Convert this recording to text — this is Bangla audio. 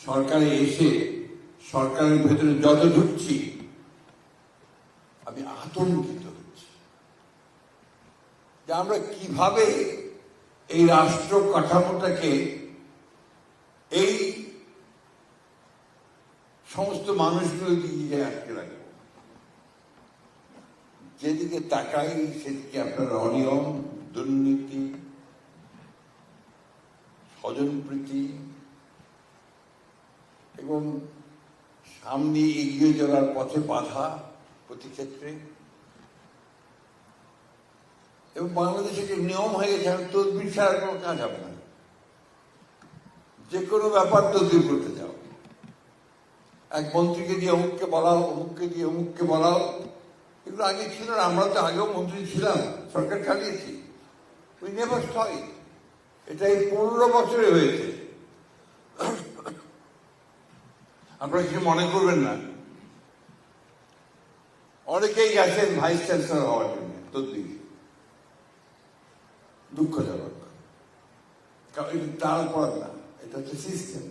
সরকারে এসে সরকারের ভেতরে যত ঢুকছি আমি আতঙ্কিত হচ্ছি যে আমরা কিভাবে এই রাষ্ট্র কাঠামোটাকে এই সমস্ত মানুষগুলো দিয়ে আটকে রাখবো। যেদিকে তাকাই সেদিকে আপনার অনিয়ম, দুর্নীতি, স্বজনপ্রীতি এবং সামনে এগিয়ে চলার পথে বাধা প্রতি ক্ষেত্রে। এবং বাংলাদেশে যে নিয়ম হয়ে গেছে, তদবির ছাড়া কোনো কাজ হবে না। যে কোনো ব্যাপার তদবির করতে যাও, এক মন্ত্রীকে দিয়ে অমুককে বলাও, অমুককে দিয়ে অমুককে বলাও, এগুলো আগে ছিল না। আমরা তো আগেও মন্ত্রী ছিলাম, সরকার চালিয়েছি। We never stop. এটা এই 15 বছরে হয়েছে। আপনারা কিছু মনে করবেন না, অনেকেই গেছেন ভাইস চ্যান্সেলর হওয়ার জন্য তদবির। দুঃখজনক, কারণ এটা তার অপরাধ না, এটা হচ্ছে সিস্টেম।